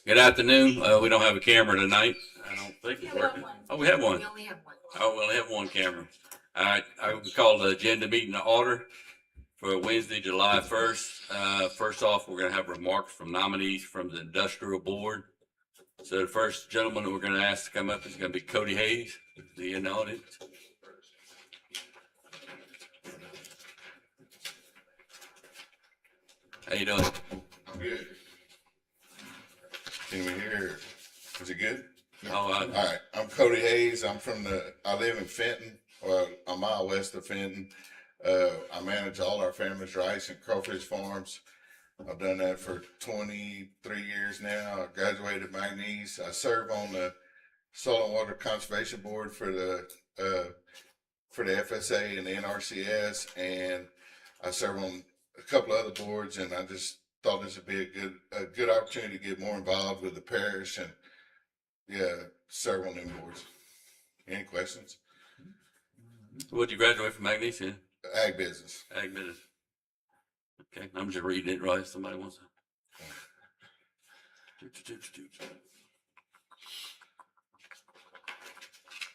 Good afternoon. We don't have a camera tonight. I don't think it's working. Oh, we have one. We only have one. Oh, we only have one camera. All right. I would call the agenda meeting to order for Wednesday, July 1st. First off, we're going to have remarks from nominees from the Industrial Board. So the first gentleman that we're going to ask to come up is going to be Cody Hayes, the in the audience. How you doing? Good. Can we hear? Is it good? Oh, All right. I'm Cody Hayes. I live in Fenton, well, a mile west of Fenton. I manage all our family's rice and crawfish farms. I've done that for 23 years now. I graduated Magnes. I serve on the Soil and Water Conservation Board for the FSA and the NRCS, and I serve on a couple other boards, and I just thought this would be a good opportunity to get more involved with the parish and serve on them boards. Any questions? What'd you graduate from Magnes in? Ag business. Ag business. Okay, I'm just reading it right. Somebody wants to.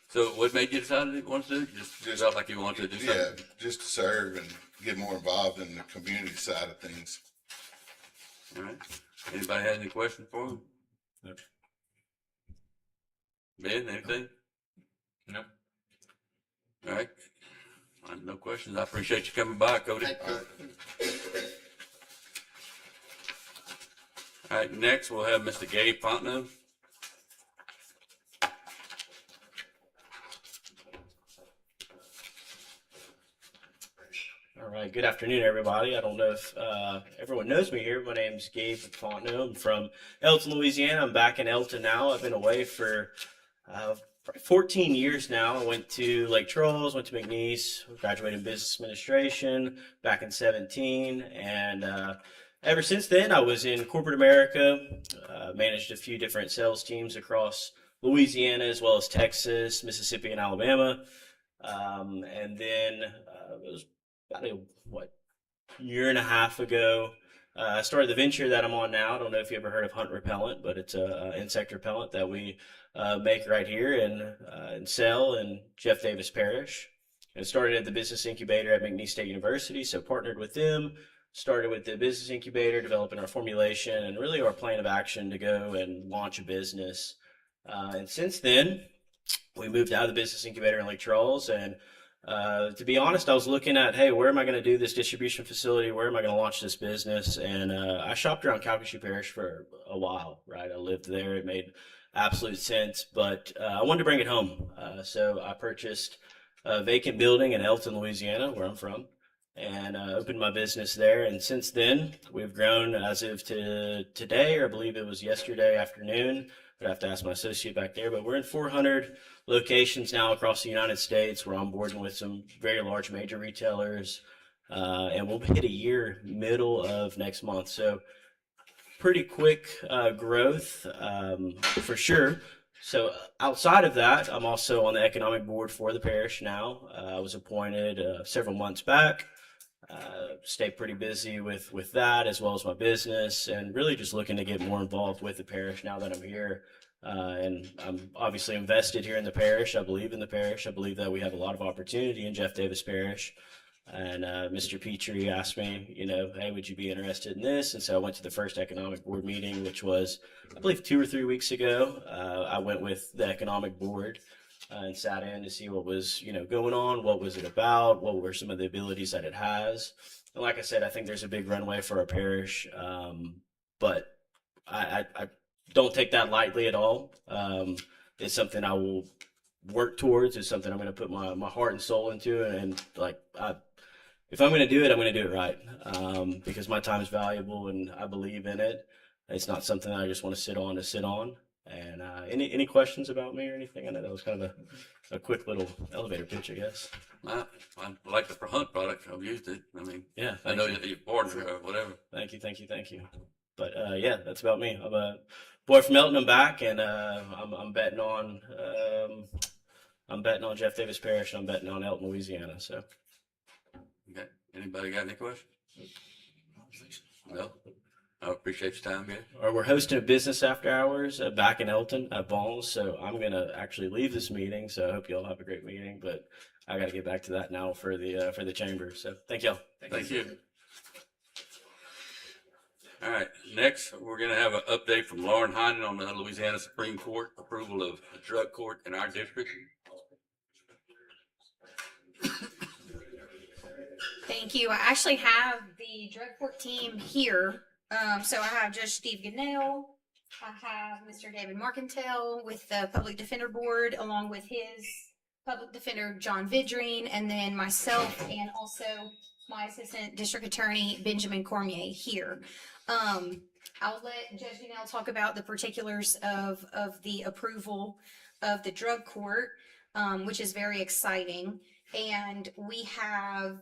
So what made you decide you want to do? You just felt like you wanted to do something? Yeah, just to serve and get more involved in the community side of things. All right. Anybody have any questions for him? No. Ben, anything? No. All right. No questions. I appreciate you coming by, Cody. All right, next we'll have Mr. Gabe Fontenot. All right. Good afternoon, everybody. I don't know if everyone knows me here. My name's Gabe Fontenot. I'm from Elton, Louisiana. I'm back in Elton now. I've been away for 14 years now. I went to Lake Charles, went to McNeese, graduated in business administration back in 17. And ever since then, I was in corporate America, managed a few different sales teams across Louisiana, as well as Texas, Mississippi, and Alabama. And then it was about a year and a half ago, I started the venture that I'm on now. I don't know if you ever heard of Hunt Repellent, but it's an insect repellent that we make right here and sell in Jeff Davis Parish. And started at the business incubator at McNeese State University, so partnered with them. Started with the business incubator, developing our formulation and really our plan of action to go and launch a business. And since then, we moved out of the business incubator in Lake Charles, and to be honest, I was looking at, hey, where am I going to do this distribution facility? Where am I going to launch this business? And I shopped around Calcasieu Parish for a while, right? I lived there. It made absolute sense, but I wanted to bring it home. So I purchased a vacant building in Elton, Louisiana, where I'm from, and opened my business there. And since then, we've grown as of today, or I believe it was yesterday afternoon. I'd have to ask my associate back there, but we're in 400 locations now across the United States. We're onboarding with some very large major retailers, and we'll hit a year middle of next month. So pretty quick growth for sure. So outside of that, I'm also on the economic board for the parish now. I was appointed several months back. Stay pretty busy with that as well as my business, and really just looking to get more involved with the parish now that I'm here. And I'm obviously invested here in the parish. I believe in the parish. I believe that we have a lot of opportunity in Jeff Davis Parish. And Mr. Petrie asked me, hey, would you be interested in this? And so I went to the first economic board meeting, which was, I believe, 2 or 3 weeks ago. I went with the economic board and sat in to see what was, going on. What was it about? What were some of the abilities that it has? And like I said, I think there's a big runway for our parish, but I don't take that lightly at all. It's something I will work towards. It's something I'm going to put my heart and soul into, and if I'm going to do it, I'm going to do it right, because my time is valuable and I believe in it. It's not something I just want to sit on. And any questions about me or anything? I know that was kind of a quick little elevator pitch, I guess. I like the Hunt product. I've used it. I mean, Yeah, I know that you're partner or whatever. Thank you. But yeah, that's about me. I'm a boy from Elton. I'm back, and I'm betting on Jeff Davis Parish. And I'm betting on Elton, Louisiana. So. Okay. Anybody got any questions? No? All appreciate your time, man. Or we're hosting a business after hours back in Elton at Balls. So I'm gonna actually leave this meeting. So I hope you all have a great meeting. But I got to get back to that now for the chamber. So thank y'all. Thank you. All right, next, we're gonna have an update from Lauren Heinen on the Louisiana Supreme Court approval of the drug court in our district. Thank you. I actually have the drug court team here. So I have Judge Steve Goodell. I have Mr. David Marcantel with the Public Defender Board, along with his Public Defender John Vidrine, and then myself, and also my Assistant District Attorney Benjamin Cormier here. I'll let Judge Goodell talk about the particulars of the approval of the drug court, which is very exciting. And we have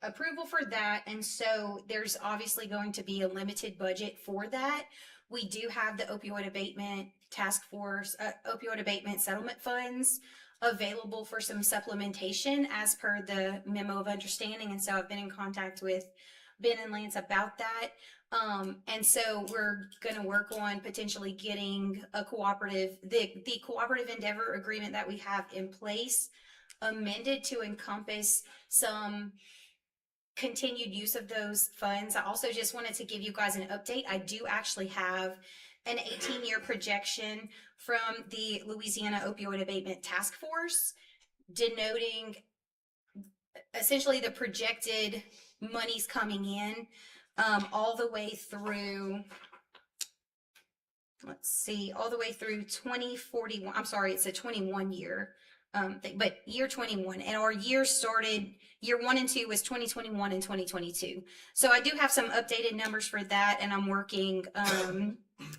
approval for that, and so there's obviously going to be a limited budget for that. We do have the opioid abatement task force, opioid abatement settlement funds available for some supplementation as per the memo of understanding, and so I've been in contact with Ben and Lance about that. And so we're going to work on potentially getting a cooperative, the cooperative endeavor agreement that we have in place amended to encompass some continued use of those funds. I also just wanted to give you guys an update. I do actually have an 18-year projection from the Louisiana Opioid Abatement Task Force, denoting essentially the projected monies coming in all the way through, let's see, all the way through 2041. I'm sorry, it's a 21-year thing, but year 21. And our year started, year 1 and 2 was 2021 and 2022. So I do have some updated numbers for that, and I'm working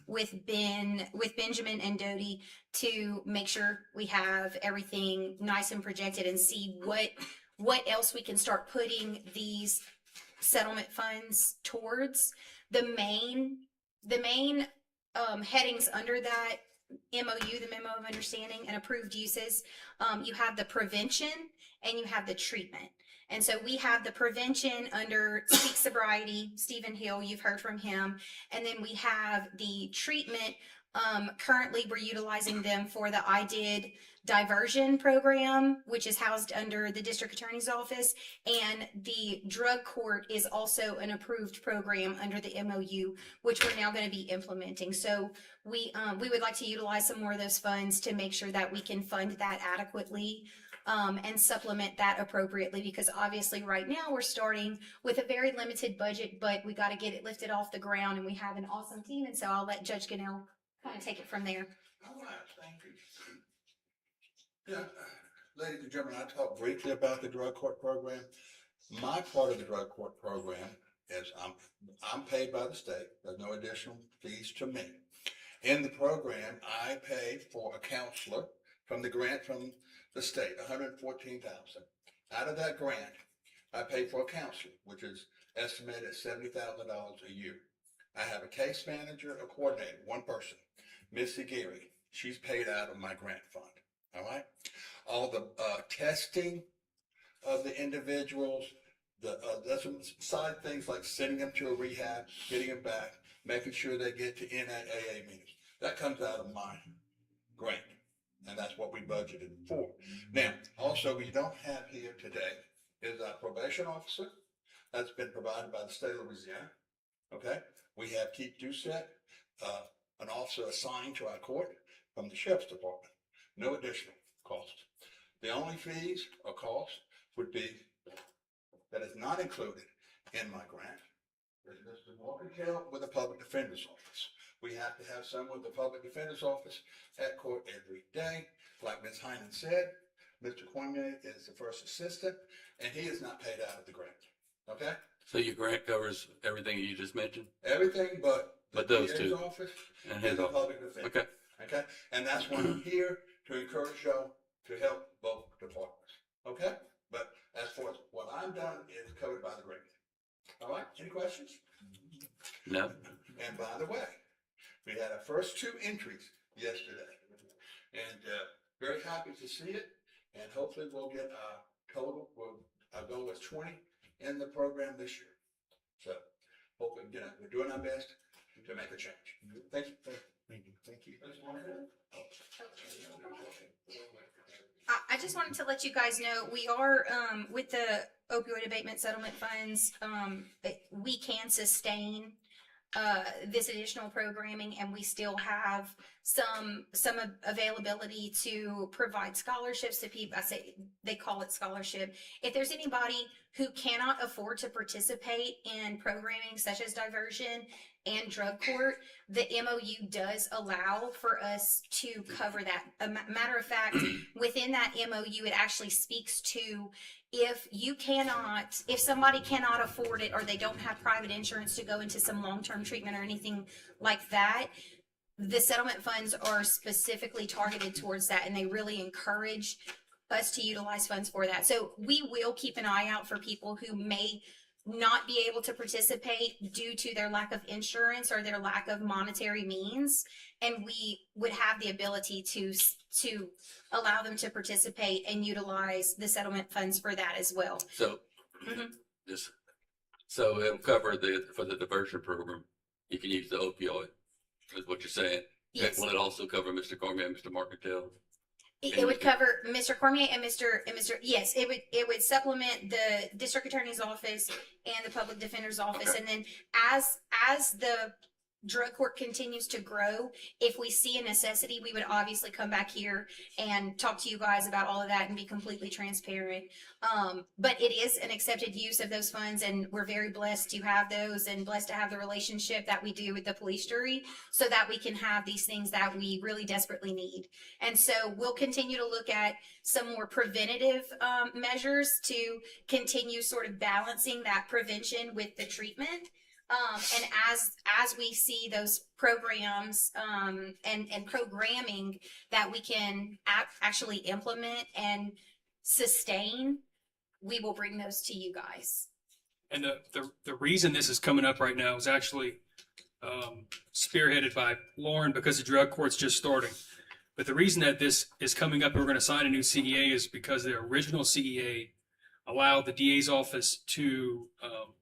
with Benjamin and Dodie to make sure we have everything nice and projected, and see what else we can start putting these settlement funds towards. The main headings under that MOU, the memo of understanding and approved uses, you have the prevention and you have the treatment. And so we have the prevention under Speak Sobriety, Stephen Hill, you've heard from him. And then we have the treatment. Currently we're utilizing them for the I Did diversion program, which is housed under the district attorney's office. And the drug court is also an approved program under the MOU, which we're now going to be implementing. So we would like to utilize some more of those funds to make sure that we can fund that adequately and supplement that appropriately, because obviously right now we're starting with a very limited budget, but we got to get it lifted off the ground, and we have an awesome team. And so I'll let Judge Goodell kind of take it from there. All right, thank you. Yeah, ladies and gentlemen, I talked briefly about the drug court program. My part of the drug court program is I'm paid by the state. There's no additional fees to me. In the program, I pay for a counselor from the grant from the state, $114,000. Out of that grant, I pay for a counselor, which is estimated at $70,000 a year. I have a case manager, a coordinator, one person, Missy Geary. She's paid out of my grant fund. All right. All the testing of the individuals, there's some side things like sending them to a rehab, getting them back, making sure they get to NAAA meetings. That comes out of my grant, and that's what we budgeted for. Now, also, we don't have here today is our probation officer. That's been provided by the state of Louisiana. Okay. We have Keith Doucette, an officer assigned to our court from the Sheriff's Department. No additional cost. The only fees or costs would be, that is not included in my grant, is Mr. Morgan Hill with the Public Defender's Office. We have to have someone with the Public Defender's Office at court every day. Like Ms. Heinen said, Mr. Cormier is the first assistant, and he is not paid out of the grant. Okay? So your grant covers everything you just mentioned? Everything but those DA's two. office And and his the office. public defender. Okay. Okay, and that's why I'm here, to encourage y'all to help both departments. Okay, but as for what I'm done is covered by the grant. All right, any questions? No? And by the way, we had our first 2 entries yesterday, and very happy to see it. And hopefully we'll get our total. Our goal is 20 in the program this year. So hopefully we're doing our best to make a change. Thank you. Thank you. I just wanted to let you guys know, we are, with the opioid abatement settlement funds, we can sustain this additional programming, and we still have some availability to provide scholarships to people. I say they call it scholarship. If there's anybody who cannot afford to participate in programming such as diversion and drug court, the MOU does allow for us to cover that. Matter of fact, within that MOU, it actually speaks to if somebody cannot afford it, or they don't have private insurance to go into some long-term treatment or anything like that, the settlement funds are specifically targeted towards that, and they really encourage us to utilize funds for that. So we will keep an eye out for people who may not be able to participate due to their lack of insurance or their lack of monetary means, and we would have the ability to allow them to participate and utilize the settlement funds for that as well. So, Mhm. so it'll cover for the diversion program, you can use the opioid, is what you're saying. Yes. Will it also cover Mr. Cormier and Mr. Marcantel? It would cover Mr. Cormier and Mr. Yes, it would supplement the district attorney's office and the public defender's office. Okay. And then as the drug court continues to grow, if we see a necessity, we would obviously come back here and talk to you guys about all of that and be completely transparent. But it is an accepted use of those funds, and we're very blessed to have those and blessed to have the relationship that we do with the police jury, so that we can have these things that we really desperately need. And so we'll continue to look at some more preventative measures to continue sort of balancing that prevention with the treatment. And as we see those programs and programming that we can actually implement and sustain, we will bring those to you guys. And the reason this is coming up right now is actually spearheaded by Lauren, because the drug court's just starting. But the reason that this is coming up and we're going to sign a new CEA is because the original CEA allowed the DA's office to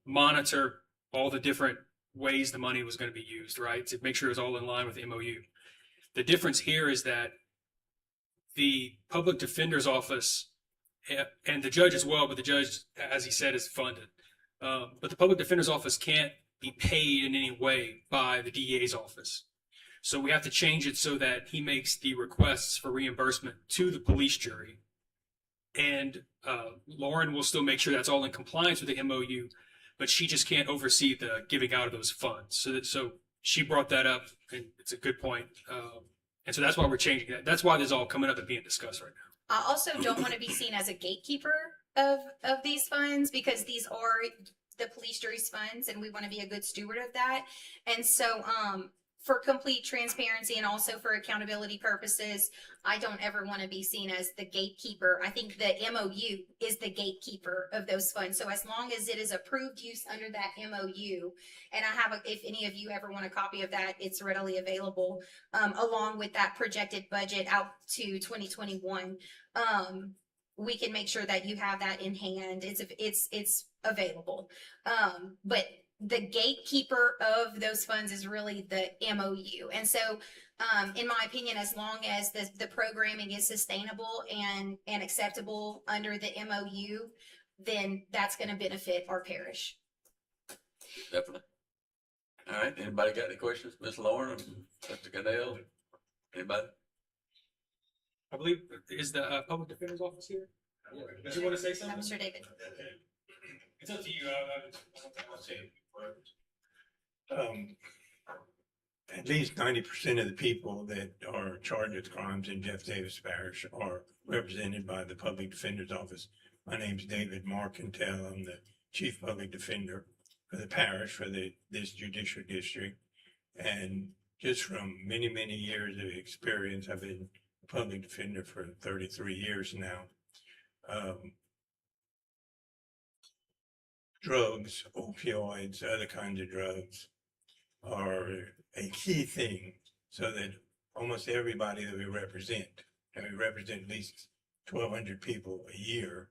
monitor all the different ways the money was going to be used, right? To make sure it's all in line with the MOU. The difference here is that the public defender's office and the judge as well, but the judge, as he said, is funded. But the public defender's office can't be paid in any way by the DA's office. So we have to change it so that he makes the requests for reimbursement to the police jury. And Lauren will still make sure that's all in compliance with the MOU, but she just can't oversee the giving out of those funds. So she brought that up, and it's a good point. And so that's why we're changing that. That's why this is all coming up and being discussed right now. I also don't want to be seen as a gatekeeper of these funds, because these are the police jury's funds, and we want to be a good steward of that. And so, for complete transparency and also for accountability purposes, I don't ever want to be seen as the gatekeeper. I think the MOU is the gatekeeper of those funds. So as long as it is approved use under that MOU, and if any of you ever want a copy of that, it's readily available, along with that projected budget out to 2021. We can make sure that you have that in hand. It's available. But the gatekeeper of those funds is really the MOU. And so, in my opinion, as long as the programming is sustainable and acceptable under the MOU, then that's going to benefit our parish. Definitely. All right, anybody got any questions? Ms. Lauren, Mr. Cadell? Anybody? I believe, is the public defender's office here? Did you want to say something? Mr. David. It's up to you. I'll say it. At least 90% of the people that are charged with crimes in Jeff Davis Parish are represented by the Public Defender's Office. My name's David Marcantel. I'm the Chief Public Defender for the parish, for this judicial district. And just from many, many years of experience, I've been a public defender for 33 years now. Drugs, opioids, other kinds of drugs are a key thing, so that almost everybody that we represent, and we represent at least 1,200 people a year,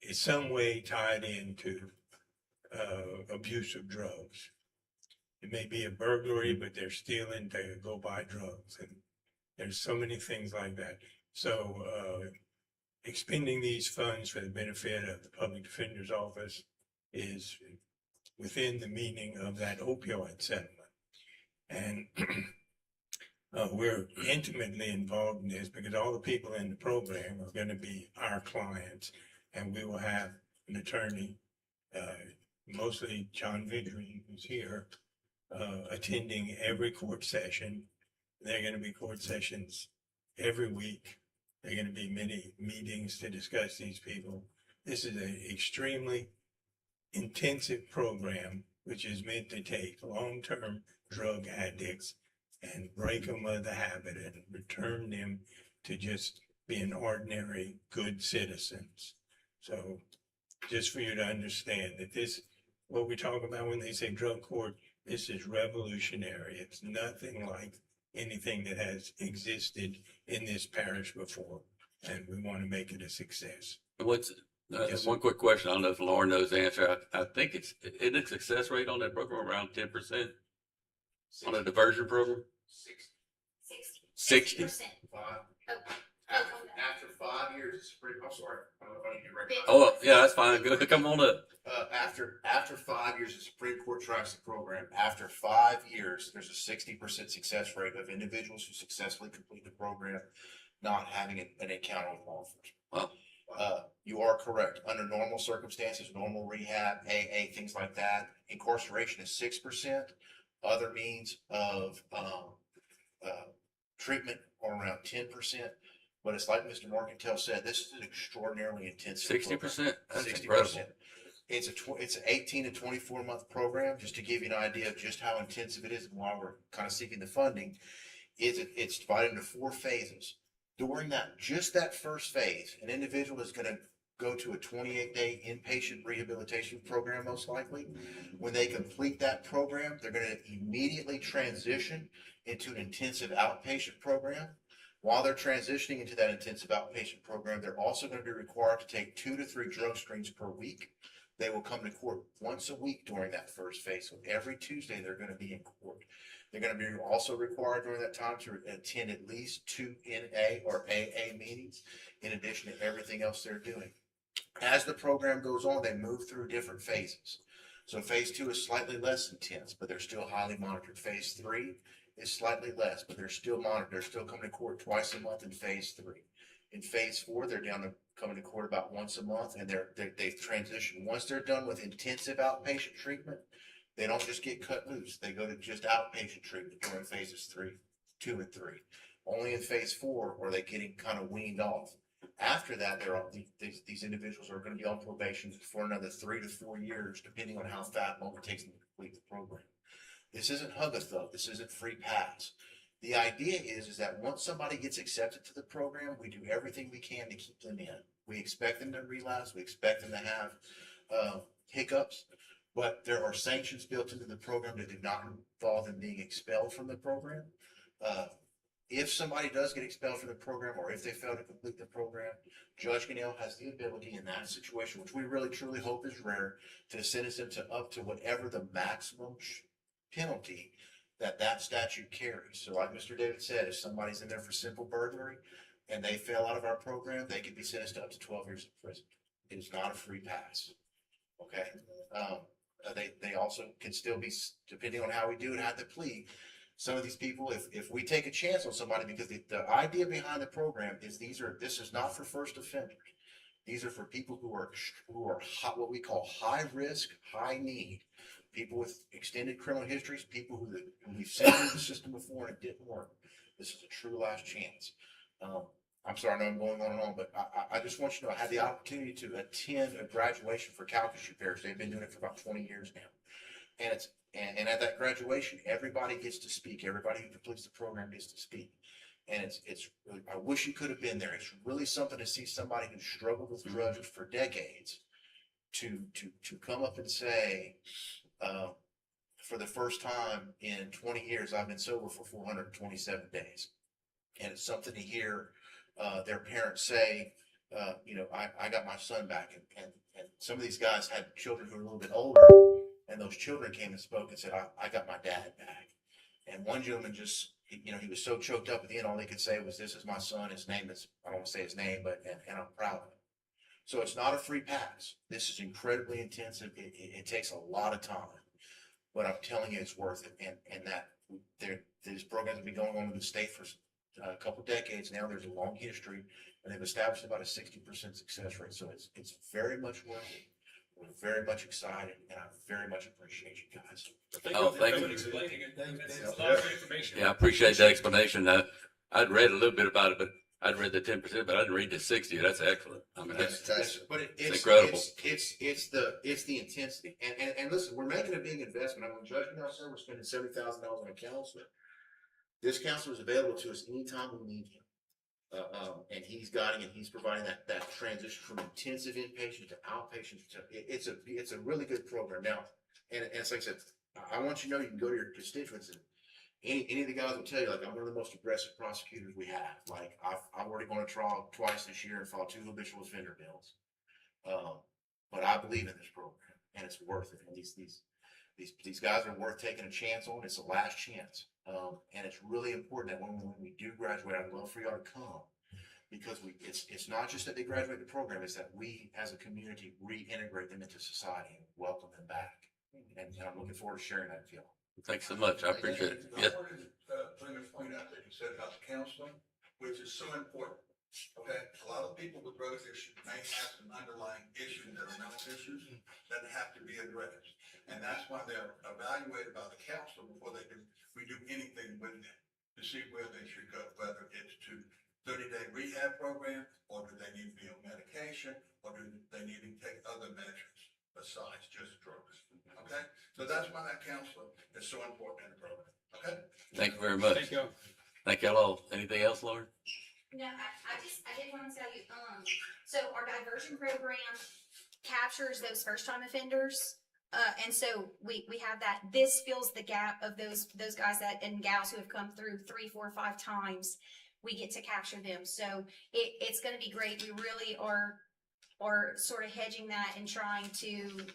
is some way tied into abuse of drugs. it may be a burglary, but they're stealing to go buy drugs. And there's so many things like that. So, expending these funds for the benefit of the public defender's office is within the meaning of that opioid settlement. And we're intimately involved in this because all the people in the program are going to be our clients, and we will have an attorney, mostly John Vidry, who's here, attending every court session. There are going to be court sessions every week. There are going to be many meetings to discuss these people. This is an extremely intensive program, which is meant to take long-term drug addicts and break them of the habit and return them to just being ordinary good citizens. So just for you to understand that this, what we talk about when they say drug court, this is revolutionary. It's nothing like anything that has existed in this parish before, and we want to make it a success. What's, Yes, sir. one quick question. I don't know if Lauren knows the answer. I think isn't the success rate on that program around 10% on a diversion program? 60? 60%. Five. Oh, After 5 years, it's pretty, I'm sorry. I don't know if I need to recognize. Oh, yeah, that's fine. Good. Come on up. After 5 years, the Supreme Court tracks the program. After 5 years, there's a 60% success rate of individuals who successfully complete the program not having an encounter with law enforcement. Wow. You are correct. Under normal circumstances, normal rehab, AA, things like that, incarceration is 6%. Other means of treatment are around 10%. But it's like Mr. Marcantel said, this is an extraordinarily intensive 60%? That's 60%. incredible. It's an 18 to 24 month program. Just to give you an idea of just how intensive it is and why we're kind of seeking the funding, it's divided into 4 phases. During just that first phase, an individual is going to go to a 28-day inpatient rehabilitation program, most likely. When they complete that program, they're going to immediately transition into an intensive outpatient program. While they're transitioning into that intensive outpatient program, they're also going to be required to take 2 to 3 drug screens per week. They will come to court once a week during that first phase. So every Tuesday, they're going to be in court. They're going to be also required during that time to attend at least 2 NA or AA meetings, in addition to everything else they're doing. As the program goes on, they move through different phases. So phase 2 is slightly less intense, but they're still highly monitored. Phase 3 is slightly less, but they're still monitored. They're still coming to court twice a month in phase 3. In phase 4, they're down to coming to court about once a month, and they've transitioned. Once they're done with intensive outpatient treatment, they don't just get cut loose. They go to just outpatient treatment during phases 2 and 3. Only in phase 4 are they getting kind of weaned off. After that, these individuals are going to be on probation for another 3 to 4 years, depending on how long it takes them to complete the program. This isn't hug a thug. This isn't free pass. The idea is that once somebody gets accepted to the program, we do everything we can to keep them in. We expect them to relapse. We expect them to have hiccups, but there are sanctions built into the program that do not involve them being expelled from the program. If somebody does get expelled from the program, or if they fail to complete the program, Judge Ganell has the ability in that situation, which we really truly hope is rare, to sentence them to up to whatever the maximum penalty that statute carries. So like Mr. David said, if somebody's in there for simple burglary and they fail out of our program, they could be sentenced to up to 12 years in prison. It is not a free pass. Okay. They also can still be, depending on how we do it, have to plea. Some of these people, if we take a chance on somebody, because the idea behind the program is this is not for first offenders. These are for people who are what we call high risk, high need. People with extended criminal histories, people who we've sent through the system before and it didn't work. This is a true last chance. I'm sorry, I know I'm going on and on, but I just want you to know I had the opportunity to attend a graduation for Calcasieu Parish. They've been doing it for about 20 years now. And at that graduation, everybody gets to speak. Everybody who completes the program gets to speak. And it's really, I wish you could have been there. It's really something to see somebody who struggled with drugs for decades to come up and say, for the first time in 20 years, I've been sober for 427 days. And it's something to hear their parents say, I got my son back. And some of these guys had children who were a little bit older, And those children came and spoke and said, I got my dad back. And one gentleman just, he was so choked up at the end, all he could say was, this is my son. His name is, I don't want to say his name, but, and I'm proud of him. So it's not a free pass. This is incredibly intensive. It takes a lot of time, but I'm telling you, it's worth it. And that these programs have been going on in the state for a couple decades now. There's a long history, and they've established about a 60% success rate. So it's very much worth it. We're very much excited, and I very much appreciate you guys. Thank you. Explaining it. It's a lot of information. Yeah, I appreciate the explanation. I'd read a little bit about it, but I'd read the 10%, but I didn't read the 60. That's excellent. I mean, that's But it's incredible. It's the intensity. And listen, we're making a big investment. I'm on judgment now, sir. We're spending $70,000 on a counselor. This counselor is available to us anytime we need him. And he's guiding and he's providing that transition from intensive inpatient to outpatient. It's a really good program. Now, and it's like I said, I want you to know you can go to your constituents and any of the guys will tell you, like, I'm one of the most aggressive prosecutors we have. Like, I've already gone to trial twice this year and filed 2 habitual offender bills. But I believe in this program and it's worth it. And these guys are worth taking a chance on. It's a last chance. And it's really important that when we do graduate, I'd love for y'all to come, because it's not just that they graduate the program, it's that we as a community reintegrate them into society and welcome them back. And I'm looking forward to sharing that with y'all. thanks so much. I appreciate it. I Yes. wanted to bring a point out that you said about the counseling, which is so important. Okay, a lot of people with drug addiction may have some underlying issues that are mental issues that have to be addressed. And that's why they're evaluated by the counselor before we do anything with them to see where they should go, whether it's to 30-day rehab program, or do they need to be on medication, or do they need to take other measures besides just drugs. Okay, so that's why that counselor is so important in the program. Okay. Thank you very much. Thank you. Thank y'all all. Anything else, Lauren? No, I did want to tell you, so our diversion program captures those first time offenders. And so we have that. This fills the gap of those guys and gals who have come through 3, 4, 5 times. We get to capture them. So it's going to be great. We really are sort of hedging that and trying to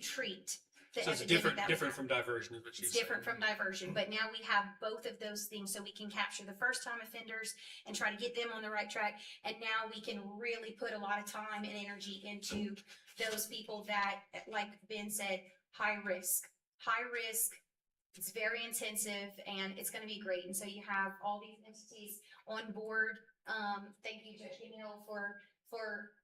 treat the So it's epidemic that we different have. from diversion is what she's It's saying. different from diversion, but now we have both of those things, so we can capture the first time offenders and try to get them on the right track. And now we can really put a lot of time and energy into those people that, like Ben said, high risk. It's very intensive and it's going to be great. And so you have all these entities on board. Thank you, Judge Hill, for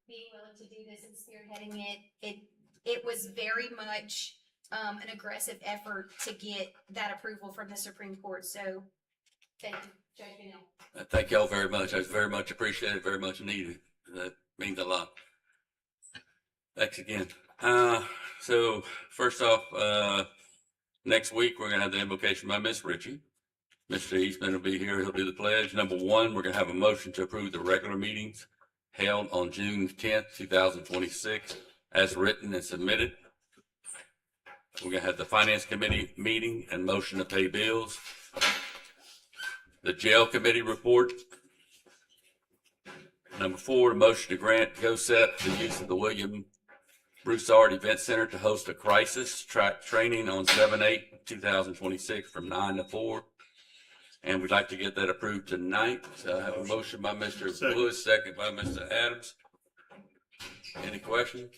being willing to do this and spearheading it. It was very much an aggressive effort to get that approval from the Supreme Court. So thank you, Judge Hill. Thank y'all very much. That's very much appreciated, very much needed. That means a lot. Thanks again. So first off, next week we're gonna have the invocation by Miss Ritchie. Mr. Eastman will be here. He'll do the pledge. Number 1, we're gonna have a motion to approve the regular meetings held on June 10th, 2026, as written and submitted. We're gonna have the Finance Committee meeting and motion to pay bills. The Jail Committee report. Number 4, a motion to grant GOSEP the use of the William Broussard Event Center to host a crisis training on 7/8/2026 from 9 to 4. And we'd like to get that approved tonight. So I have a motion by Mr. Lewis, second by Mr. Adams. Any questions?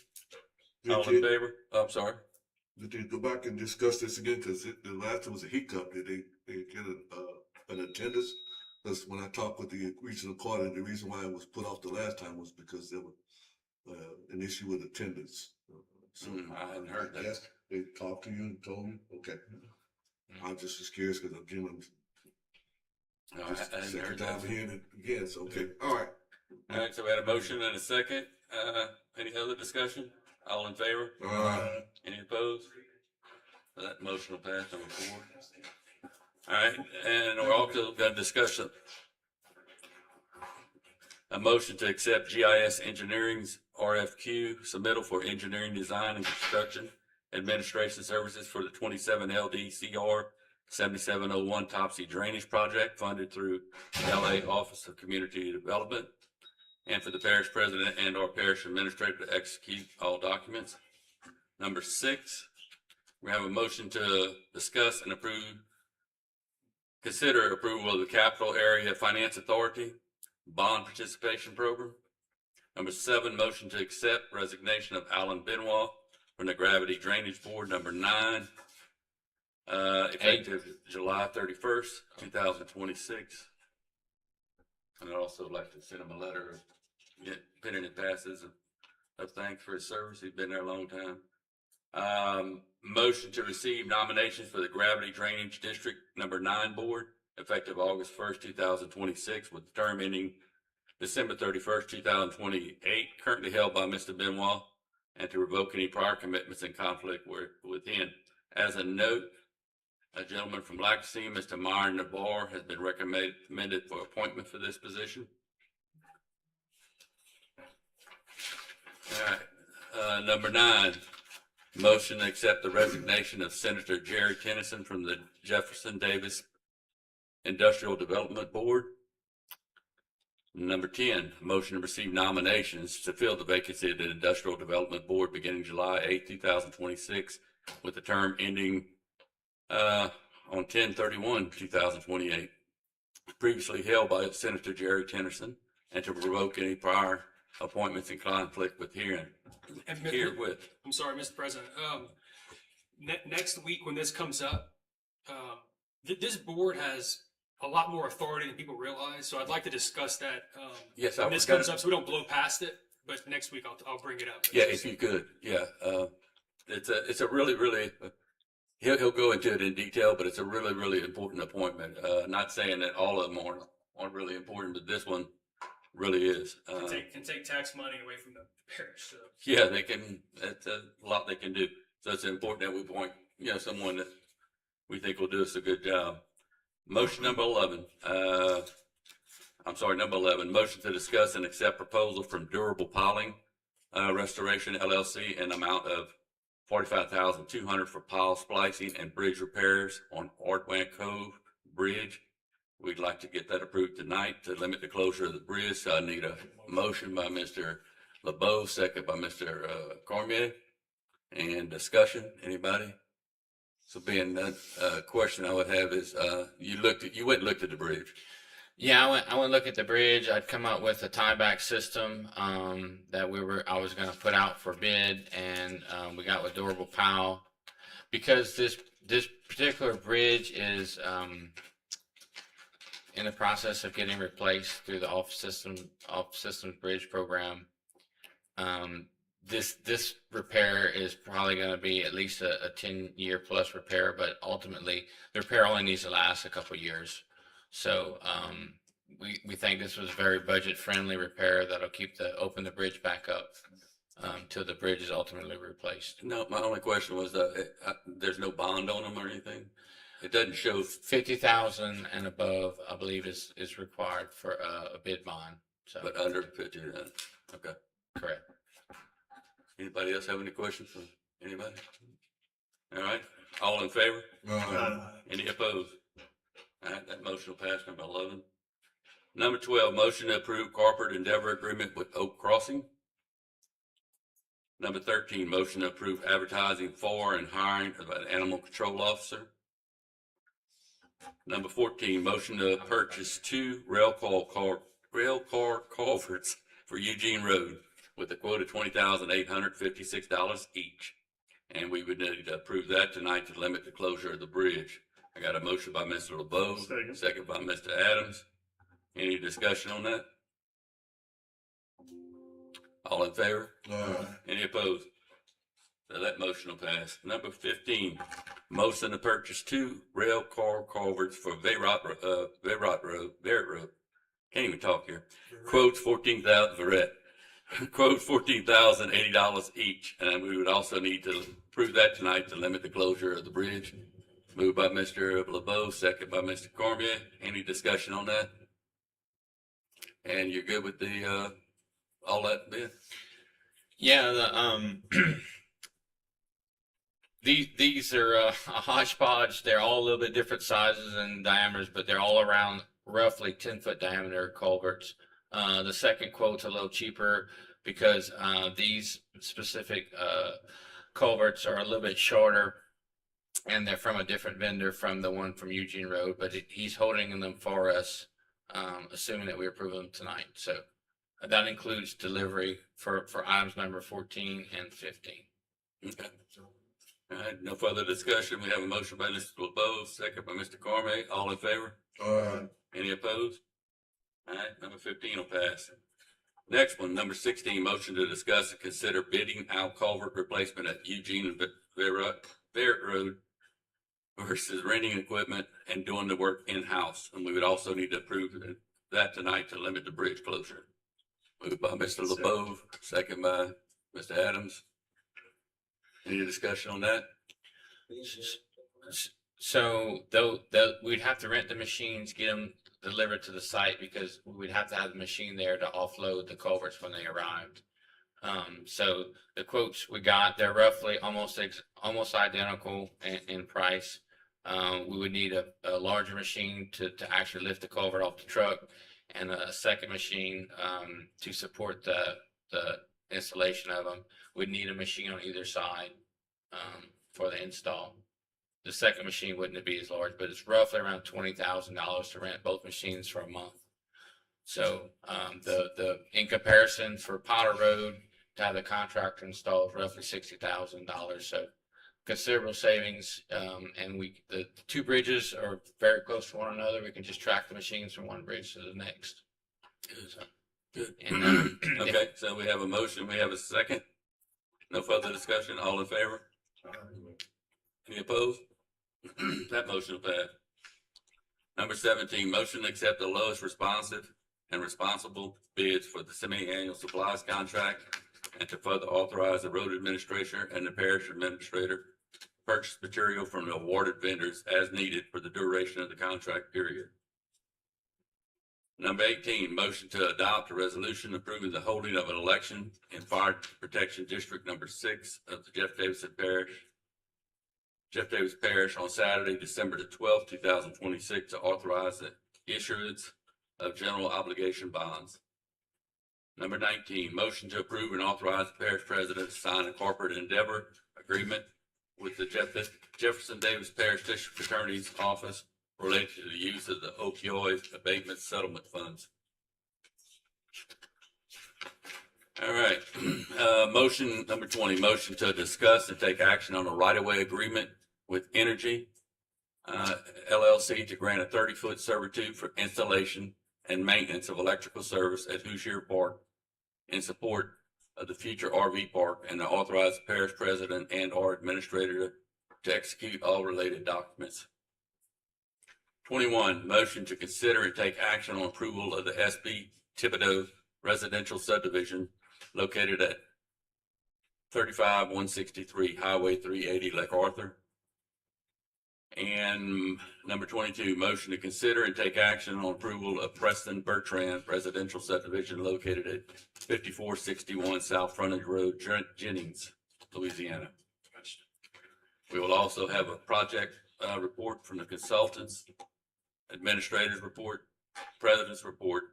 All in favor? Oh, I'm sorry. Did they go back and discuss this again? Because the last time was a hiccup. Did they get an attendance? Because when I talked with the regional court, the reason why it was put off the last time was because there was an issue with attendance. So I hadn't heard that. Yes, they talked to you and told you? Okay. I'm just as curious because again, No, I'm just I hadn't heard second time that. hearing it again. So, okay. All right. All right, so we had a motion and a second. Any other discussion? All in favor? Any opposed? So that motion will pass. Number 4. All right, and we're also going to discuss a motion to accept GIS Engineering's RFQ submittal for engineering design and construction administration services for the 27 LDCR 7701 Topsy Drainage Project funded through LA Office of Community Development, and for the parish president and/or parish administrator to execute all documents. Number 6, We have a motion to discuss and consider approval of the Capital Area Finance Authority Bond Participation Program. Number 7, motion to accept resignation of Alan Benoit from the Gravity Drainage Board. Number 9, effective July 31st, 2026. And I'd also like to send him a letter of pending it passes of thanks for his service. He's been there a long time. Motion to receive nominations for the Gravity Drainage District Number 9 Board, effective August 1st, 2026, with the term ending December 31st, 2028, currently held by Mr. Benoit, and to revoke any prior commitments in conflict within. As a note, a gentleman from Lacassee, Mr. Myron Navarre, has been recommended for appointment for this position. All right. Number 9, motion to accept the resignation of Senator Jerry Tennyson from the Jefferson Davis Industrial Development Board. Number 10, motion to receive nominations to fill the vacancy of the Industrial Development Board beginning July 8, 2026, with the term ending on 10/31/2028, previously held by Senator Jerry Tennyson, and to revoke any prior appointments in conflict with herewith. I'm sorry, Mr. President. Next week when this comes up, this board has a lot more authority than people realize. So I'd like to discuss that Yes, when this comes up, so we don't blow past it. But next week I'll bring it up. Yeah, if you could, yeah. It's a really he'll go into it in detail, but it's a really important appointment. Not saying that all of them aren't really important, but this one really is. Can take tax money away from the parish. So. Yeah, they can. That's a lot they can do. So it's important that we appoint, someone that we think will do us a good job. Motion number 11. Number 11. Motion to discuss and accept proposal from Durable Piling Restoration LLC in amount of $45,200 for pile splicing and bridge repairs on Ordway Cove Bridge. We'd like to get that approved tonight to limit the closure of the bridge. So I need a motion by Mr. LeBeau, second by Mr. Cormier. And discussion, anybody? So being that question I would have is, you went and looked at the bridge. Yeah, I went look at the bridge. I'd come up with a tieback system that I was going to put out for bid, and we got with Durable Pile because this particular bridge is in the process of getting replaced through the off systems bridge program. This repair is probably going to be at least a 10-year plus repair, but ultimately the repair only needs to last a couple of years. So we think this was a very budget friendly repair that'll open the bridge back up till the bridge is ultimately replaced. No, my only question was there's no bond on them or anything. It doesn't show. 50,000 and above, I believe, is required for a bid bond. So, But under 50, okay. correct. Anybody else have any questions for anybody? All right, all in favor? Any opposed? All right, that motion will pass. Number 11. Number 12, motion to approve corporate endeavor agreement with Oak Crossing. Number 13, motion to approve advertising for and hiring of an animal control officer. Number 14, motion to purchase 2 rail car culverts for Eugene Road with a quote of $20,856 each. And we would need to approve that tonight to limit the closure of the bridge. I got a motion by Mr. LeBeau, second by Mr. Adams. Any discussion on that? All in favor? Any opposed? So that motion will pass. Number 15, motion to purchase 2 rail car culverts for Verrett Road. Can't even talk here. Quotes $14,080 each. And we would also need to approve that tonight to limit the closure of the bridge. Moved by Mr. LeBeau, second by Mr. Cormier. Any discussion on that? And you're good with the all that bid? Yeah, these are a hodgepodge. They're all a little bit different sizes and diameters, but they're all around roughly 10-foot diameter culverts. The second quote's a little cheaper because these specific culverts are a little bit shorter and they're from a different vendor from the one from Eugene Road, but he's holding them for us, assuming that we approve them tonight. So that includes delivery for items number 14 and 15. Okay. All right, no further discussion. We have a motion by Mr. LeBeau, second by Mr. Cormier. All in favor? Any opposed? All right, number 15 will pass. Next one, number 16, motion to discuss and consider bidding out culvert replacement at Eugene and Barrett Road versus renting equipment and doing the work in-house. And we would also need to approve that tonight to limit the bridge closure. Moved by Mr. LeBeau, second by Mr. Adams. Any discussion on that? So we'd have to rent the machines, get them delivered to the site because we'd have to have the machine there to offload the culverts when they arrived. So the quotes we got, they're roughly almost identical in price. We would need a larger machine to actually lift the culvert off the truck, and a second machine to support the installation of them. We'd need a machine on either side for the install. The second machine wouldn't be as large, but it's roughly around $20,000 to rent both machines for a month. So the in comparison for Potter Road to have the contractor install is roughly $60,000. So considerable savings. And the two bridges are very close to one another. We can just track the machines from one bridge to the next. So, Good. and Okay, so we have a motion, we have a second. No further discussion, all in favor? Any opposed? That motion will pass. Number 17, motion to accept the lowest responsive and responsible bids for the semi-annual supplies contract and to further authorize the road administrator and the parish administrator to purchase material from the awarded vendors as needed for the duration of the contract period. Number 18, motion to adopt a resolution approving the holding of an election in Fire Protection District Number 6 of the Jeff Davis Parish on Saturday, December the 12th, 2026 to authorize the issuance of general obligation bonds. Number 19, motion to approve and authorize the parish president to sign a corporate endeavor agreement with the Jefferson Davis Parish District Attorney's Office related to the use of the opioid abatement settlement funds. All right, motion number 20, motion to discuss and take action on a right-of-way agreement with Energy LLC to grant a 30-foot servitude for installation and maintenance of electrical service at Hoosier Park in support of the future RV park, and to authorize the parish president and or administrator to execute all related documents. 21, motion to consider and take action on approval of the SB Thibodeau residential subdivision located at 35-163 Highway 380 Lake Arthur. And number 22, motion to consider and take action on approval of Preston Bertrand residential subdivision located at 5461 South Frontage Road, Jennings, Louisiana. We will also have a project report from the consultants, administrator's report, president's report,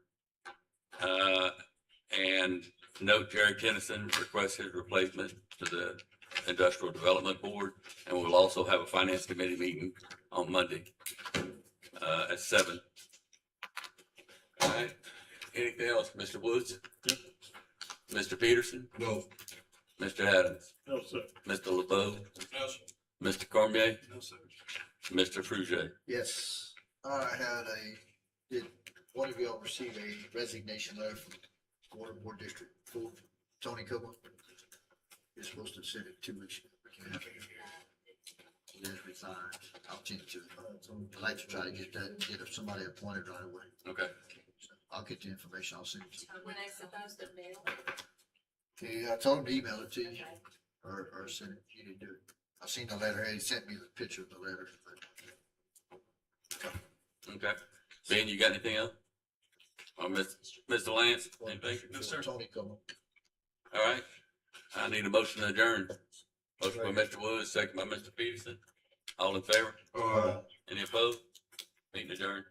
and note Jerry Tennyson requests his replacement to the Industrial Development Board, and we'll also have a Finance Committee meeting on Monday at 7. All right. Anything else, Mr. Woods? Mr. Peterson? No. Mr. Adams? No, sir. Mr. LeBeau? No, sir. Mr. Cormier? No, sir. Mr. Frugier? Yes, did one of y'all receive a resignation letter from Water Board District 4, Tony Copeland? You're supposed to send it 2 weeks ago. He has resigned. I'll change it to him. I'd like to try to get somebody appointed right away. Okay. So I'll get the information, I'll send it to you. When I supposed to mail? Okay, I told him to email it to you, or send it, you didn't do it. I seen the letter, he sent me the picture of the letter. Okay. Ben, you got anything else? Or Mr. Lance, anything? No, sir. Tony Copeland. All right. I need a motion to adjourn. Motion by Mr. Woods, second by Mr. Peterson. All in favor? Any opposed? Meeting adjourned.